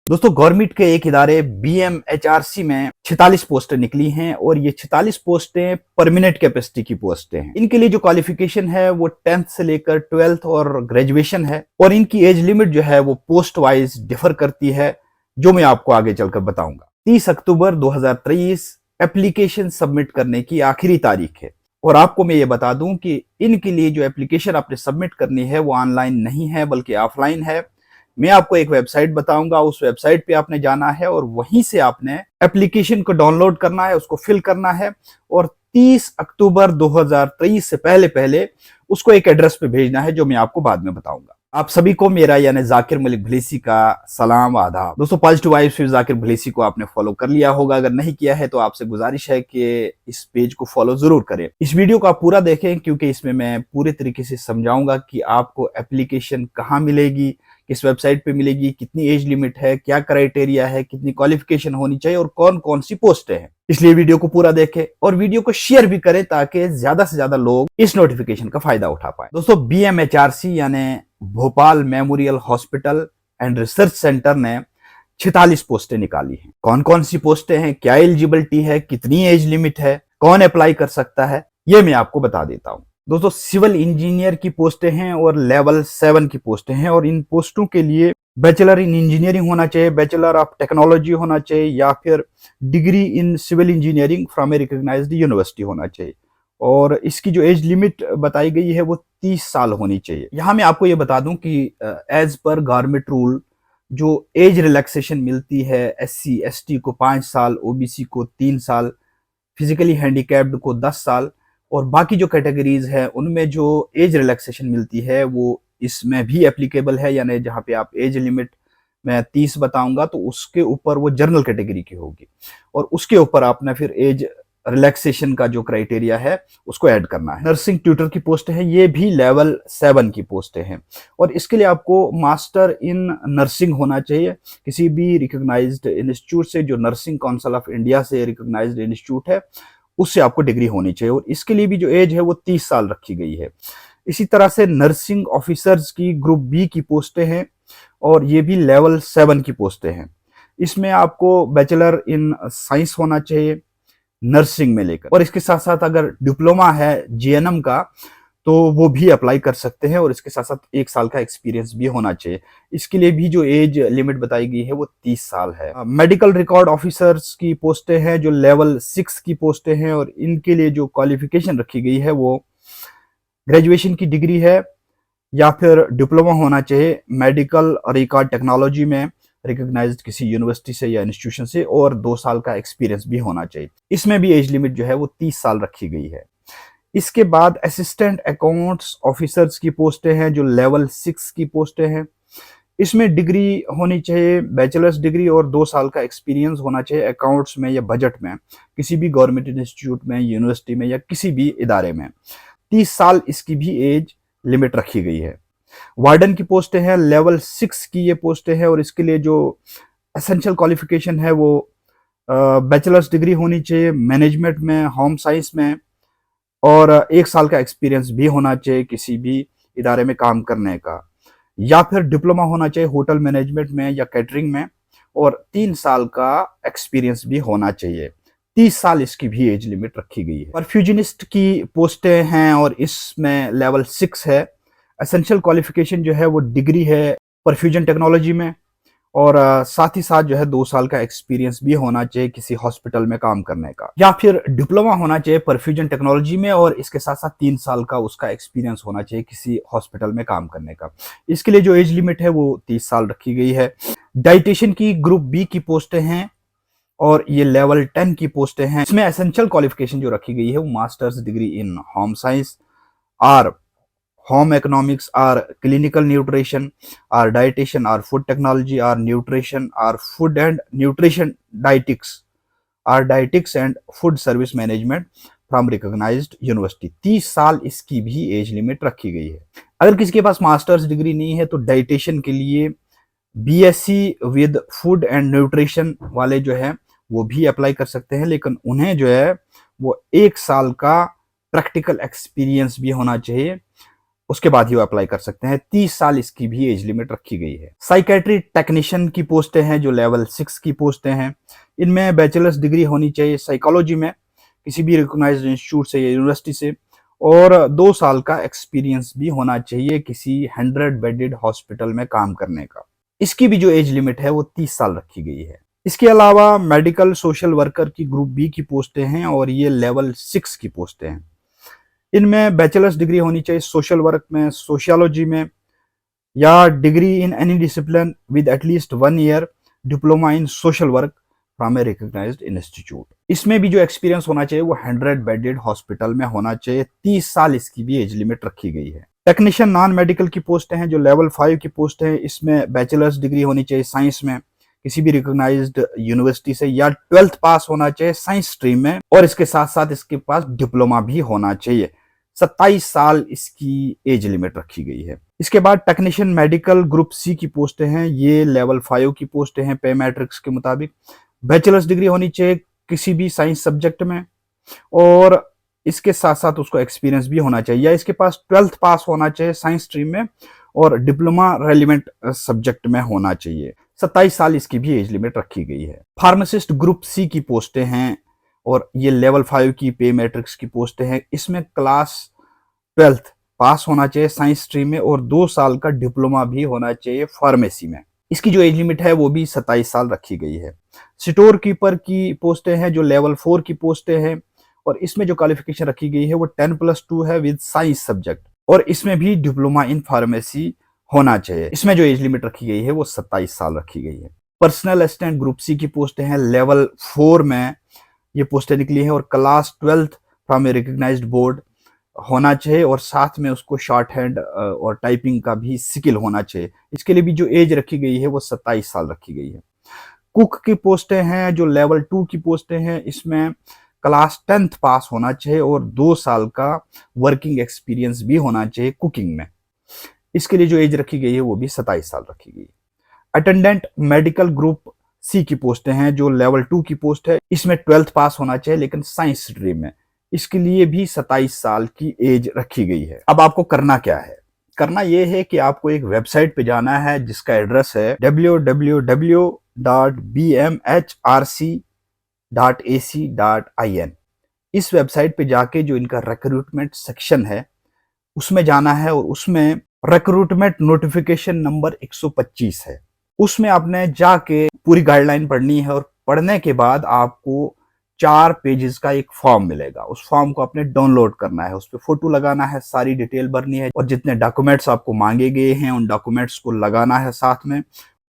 दोस्तों गवर्नमेंट के एक इदारे बीएमएचआरसी में 46 पोस्टें निकली हैं और ये 46 पोस्टें परमानेंट कैपेसिटी की पोस्टें हैं। इनके लिए जो क्वालिफिकेशन है वो 10th से लेकर 12th और ग्रेजुएशन है और इनकी एज लिमिट जो है वो पोस्ट वाइज डिफर करती है, जो मैं आपको आगे चलकर बताऊंगा। 30 अक्टूबर 2023 एप्लीकेशन सबमिट करने की आखिरी तारीख है और आपको मैं ये बता दूं कि इनके लिए जो एप्लीकेशन आपने सबमिट करनी है वो ऑनलाइन नहीं है बल्कि ऑफलाइन है। मैं आपको एक वेबसाइट बताऊंगा, उस वेबसाइट पे आपने जाना है और वहीं से आपने एप्लीकेशन को डाउनलोड करना है, उसको फिल करना है और 30 अक्टूबर 2023 से पहले पहले उसको एक एड्रेस पे भेजना है, जो मैं आपको बाद में बताऊंगा। आप सभी को मेरा यानी जाकिर मलिक भलीसी का सलाम आदाब। दोस्तों पॉजिटिव वाइब्स विद जाकिर भलीसी को आपने फॉलो कर लिया होगा, अगर नहीं किया है तो आपसे गुजारिश है कि इस पेज को फॉलो जरूर करें। इस वीडियो को आप पूरा देखें क्योंकि इसमें मैं पूरे तरीके से समझाऊंगा कि आपको एप्लीकेशन कहाँ मिलेगी, किस वेबसाइट पे मिलेगी, कितनी एज लिमिट है, क्या क्राइटेरिया है, कितनी क्वालिफिकेशन होनी चाहिए और कौन कौन सी पोस्टें हैं। इसलिए वीडियो को पूरा देखें और वीडियो को शेयर भी करें ताकि ज्यादा से ज्यादा लोग इस नोटिफिकेशन का फायदा उठा पाए। दोस्तों बीएमएचआरसी यानी Bhopal memorial hospital and research centre ने 46 पोस्टें निकाली हैं। कौन कौन सी पोस्टें हैं, क्या एलिजिबिलिटी है, कितनी एज लिमिट है, कौन अप्लाई कर सकता है, ये मैं आपको बता देता हूं। दोस्तों सिविल इंजीनियर की पोस्टें हैं और लेवल 7 की पोस्टें हैं और इन पोस्टों के लिए बैचलर इन इंजीनियरिंग होना चाहिए, बैचलर ऑफ टेक्नोलॉजी होना चाहिए या फिर degree in civil engineering from a recognised university होना चाहिए और इसकी जो एज लिमिट बताई गई है वो 30 साल होनी चाहिए। यहाँ मैं आपको ये बता दूं कि एज पर गवर्नमेंट रूल जो एज रिलैक्सेशन मिलती है SC ST को 5 साल, OBC को 3 साल, फिजिकली हैंडीकैप्ड को 10 साल और बाकी जो कैटेगरीज है उनमें जो एज रिलैक्सेशन मिलती है वो इसमें भी एप्लीकेबल है। यानी जहाँ पे आप एज लिमिट मैं 30 बताऊंगा तो उसके ऊपर वो जनरल कैटेगरी की होगी और उसके ऊपर आपने फिर एज रिलैक्सेशन का जो क्राइटेरिया है उसको ऐड करना है। नर्सिंग ट्यूटर की पोस्ट है, ये भी लेवल 7 की पोस्टें हैं और इसके लिए आपको मास्टर इन नर्सिंग होना चाहिए किसी भी रिकॉग्नाइज्ड इंस्टीट्यूट से, जो नर्सिंग काउंसिल ऑफ इंडिया से रिकॉग्नाइज्ड इंस्टीट्यूट है उससे आपको डिग्री होनी चाहिए और इसके लिए भी जो एज है वो 30 साल रखी गई है। इसी तरह से नर्सिंग ऑफिसर्स की ग्रुप बी की पोस्टें हैं और ये भी लेवल 7 की पोस्टें हैं। इसमें आपको बैचलर इन साइंस होना चाहिए नर्सिंग में लेकर और इसके साथ साथ अगर डिप्लोमा है GNM का तो वो भी अप्लाई कर सकते हैं और इसके साथ साथ 1 साल का एक्सपीरियंस भी होना चाहिए। इसके लिए भी जो एज लिमिट बताई गई है वो 30 साल है। मेडिकल रिकॉर्ड ऑफिसर्स की पोस्टें हैं जो लेवल 6 की पोस्टें हैं और इनके लिए जो क्वालिफिकेशन रखी गई है वो ग्रेजुएशन की डिग्री है या फिर डिप्लोमा होना चाहिए मेडिकल रिकॉर्ड टेक्नोलॉजी में रिकॉग्नाइज्ड किसी यूनिवर्सिटी से या इंस्टीट्यूशन से और 2 साल का एक्सपीरियंस भी होना चाहिए। इसमें भी एज लिमिट जो है वो 30 साल रखी गई है। इसके बाद असिस्टेंट अकाउंट्स ऑफिसर्स की पोस्टें हैं जो लेवल 6 की पोस्टें हैं। इसमें डिग्री होनी चाहिए बैचलर्स डिग्री और 2 साल का एक्सपीरियंस होना चाहिए अकाउंट्स में या बजट में किसी भी गवर्नमेंट इंस्टीट्यूट में, यूनिवर्सिटी में या किसी भी इदारे में। 30 साल इसकी भी एज लिमिट रखी गई है। वार्डन की पोस्टें हैं लेवल 6 की ये पोस्टें हैं और इसके लिए जो एसेंशियल क्वालिफिकेशन है वो बैचलर्स डिग्री होनी चाहिए मैनेजमेंट में, होम साइंस में और 1 साल का एक्सपीरियंस भी होना चाहिए किसी भी इदारे में काम करने का या फिर डिप्लोमा होना चाहिए होटल मैनेजमेंट में या कैटरिंग में और 3 साल का एक्सपीरियंस भी होना चाहिए। 30 साल इसकी भी एज लिमिट रखी गई है। परफ्यूजनिस्ट की पोस्टें हैं और इसमें लेवल 6 है। एसेंशियल क्वालिफिकेशन जो है वो डिग्री है परफ्यूजन टेक्नोलॉजी में और साथ ही साथ जो है 2 साल का एक्सपीरियंस भी होना चाहिए किसी हॉस्पिटल में काम करने का या फिर डिप्लोमा होना चाहिए परफ्यूजन टेक्नोलॉजी में और इसके साथ साथ 3 साल का उसका एक्सपीरियंस होना चाहिए किसी हॉस्पिटल में काम करने का। इसके लिए जो एज लिमिट है वो 30 साल रखी गई है। डाइटिशियन की ग्रुप बी की पोस्टें हैं और ये लेवल 10 की पोस्टें हैं। इसमें एसेंशियल क्वालिफिकेशन जो रखी गई है वो masters degree in home science और home economics or clinical nutrition or dietitian or food technology or nutrition or food and nutrition dietetics or dietetics and food service management from recognized university। 30 साल इसकी भी age limit रखी गई है। अगर किसी के पास मास्टर्स डिग्री नहीं है तो डाइटिशियन के लिए BSc with food and nutrition वाले जो है वो भी अप्लाई कर सकते हैं, लेकिन उन्हें जो है वो 1 साल का प्रैक्टिकल एक्सपीरियंस भी होना चाहिए उसके बाद ही वो अप्लाई कर सकते हैं। 30 साल इसकी भी एज लिमिट रखी गई है। साइकेट्री टेक्नीशियन की पोस्टें हैं जो लेवल 6 की पोस्टें हैं। इनमें बैचलर्स डिग्री होनी चाहिए साइकोलॉजी में किसी भी रिकॉग्नाइज्ड इंस्टीट्यूट से या यूनिवर्सिटी से, और 2 साल का एक्सपीरियंस भी होना चाहिए किसी 100 बेडेड हॉस्पिटल में काम करने का। इसकी भी जो एज लिमिट है वो 30 साल रखी गई है। इसके अलावा मेडिकल सोशल वर्कर की ग्रुप बी की पोस्टें हैं और ये लेवल 6 की पोस्टें हैं। इनमें बैचलर्स डिग्री होनी चाहिए सोशल वर्क में, सोशियोलॉजी में, या degree in any discipline with at least 1 year diploma in social work from a recognised institute. इसमें भी जो एक्सपीरियंस होना चाहिए वो 100 बेडेड हॉस्पिटल में होना चाहिए। 30 साल इसकी भी एज लिमिट रखी गई है। टेक्नीशियन नॉन मेडिकल की पोस्ट हैं जो लेवल 5 की पोस्ट है। इसमें बैचलर्स डिग्री होनी चाहिए साइंस में किसी भी रिकॉग्नाइज्ड यूनिवर्सिटी से, या 12th पास होना चाहिए साइंस स्ट्रीम में, और इसके साथ साथ इसके पास डिप्लोमा भी होना चाहिए। 27 साल इसकी एज लिमिट रखी गई है। इसके बाद टेक्नीशियन मेडिकल ग्रुप सी की पोस्टें हैं। ये लेवल 5 की पोस्टें हैं पे मैट्रिक्स के मुताबिक। बैचलर्स डिग्री होनी चाहिए किसी भी साइंस सब्जेक्ट में, और इसके साथ साथ उसको एक्सपीरियंस भी होना चाहिए, या इसके पास 12th पास होना चाहिए साइंस स्ट्रीम में और डिप्लोमा रेलिवेंट सब्जेक्ट में होना चाहिए। 27 साल इसकी भी एज लिमिट रखी गई है। फार्मासिस्ट ग्रुप सी की पोस्टें हैं और ये लेवल 5 की पे मैट्रिक्स की पोस्टें हैं। इसमें क्लास 12th पास होना चाहिए साइंस स्ट्रीम में और 2 साल का डिप्लोमा भी होना चाहिए फार्मेसी में। इसकी जो एज लिमिट है वो भी 27 साल रखी गई है। स्टोर कीपर की पोस्टें हैं जो लेवल 4 की पोस्टें हैं, और इसमें जो क्वालिफिकेशन रखी गई है वो 10+2 है विद साइंस सब्जेक्ट, और इसमें भी डिप्लोमा इन फार्मेसी होना चाहिए। इसमें जो एज लिमिट रखी गई है वो 27 साल रखी गई है। पर्सनल असिस्टेंट ग्रुप सी की पोस्टें हैं। लेवल 4 में ये पोस्टें निकली हैं और class 12th from a recognised board होना चाहिए, और साथ में उसको शॉर्ट हैंड और टाइपिंग का भी स्किल होना चाहिए। इसके लिए भी जो एज रखी गई है वो 27 साल रखी गई है। कुक की पोस्टें हैं जो लेवल 2 की पोस्टें हैं। इसमें क्लास 10th पास होना चाहिए और 2 साल का वर्किंग एक्सपीरियंस भी होना चाहिए कुकिंग में। इसके लिए जो एज रखी गई है वो भी 27 साल रखी गई है। अटेंडेंट मेडिकल ग्रुप सी की पोस्टें हैं जो लेवल 2 की पोस्ट है। इसमें 12th पास होना चाहिए लेकिन साइंस स्ट्रीम में। इसके लिए भी 27 साल की एज रखी गई है। अब आपको करना क्या है? करना यह है कि आपको एक वेबसाइट पे जाना है जिसका एड्रेस है www.bmhrc.ac.in। इस वेबसाइट पे जाके जो इनका रिक्रूटमेंट सेक्शन है उसमें जाना है, और उसमें रिक्रूटमेंट नोटिफिकेशन नंबर 125 है। उसमें आपने जाके पूरी गाइडलाइन पढ़नी है, और पढ़ने के बाद आपको 4 पेजेस का एक फॉर्म मिलेगा। उस फॉर्म को आपने डाउनलोड करना है, उस पर फोटो लगाना है, सारी डिटेल भरनी है, और जितने डॉक्यूमेंट्स आपको मांगे गए हैं उन डॉक्यूमेंट्स को लगाना है साथ में।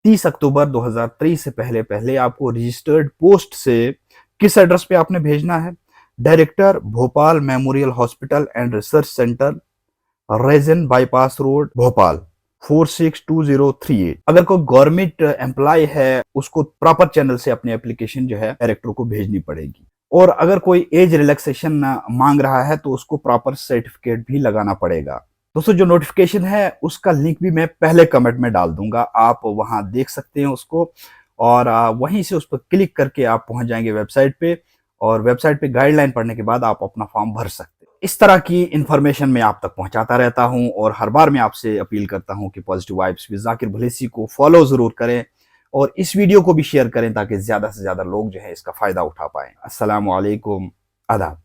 30 अक्टूबर 2023 से पहले पहले आपको रजिस्टर्ड पोस्ट से किस एड्रेस पे आपने भेजना है? Director, Bhopal memorial hospital and research centre, Raisen bypass road, Bhopal 462038। अगर कोई गवर्नमेंट एम्प्लॉय है उसको प्रॉपर चैनल से अपनी एप्लीकेशन जो है डायरेक्टर को भेजनी पड़ेगी, और अगर कोई एज रिलैक्सेशन मांग रहा है तो उसको प्रॉपर सर्टिफिकेट भी लगाना पड़ेगा। दोस्तों, जो नोटिफिकेशन है उसका लिंक भी मैं पहले कमेंट में डाल दूंगा, आप वहां देख सकते हैं उसको, और वहीं से उस पर क्लिक करके आप पहुंच जाएंगे वेबसाइट पे, और वेबसाइट पे गाइडलाइन पढ़ने के बाद आप अपना फॉर्म भर सकते हैं। इस तरह की इंफॉर्मेशन मैं आप तक पहुंचाता रहता हूं, और हर बार मैं आपसे अपील करता हूं कि पॉजिटिव वाइब्स विद जाकिर भुलेसी को फॉलो जरूर करें, और इस वीडियो को भी शेयर करें ताकि ज्यादा से ज्यादा लोग जो है इसका फायदा उठा पाएं। अस्सलाम वालेकुम, आदाब।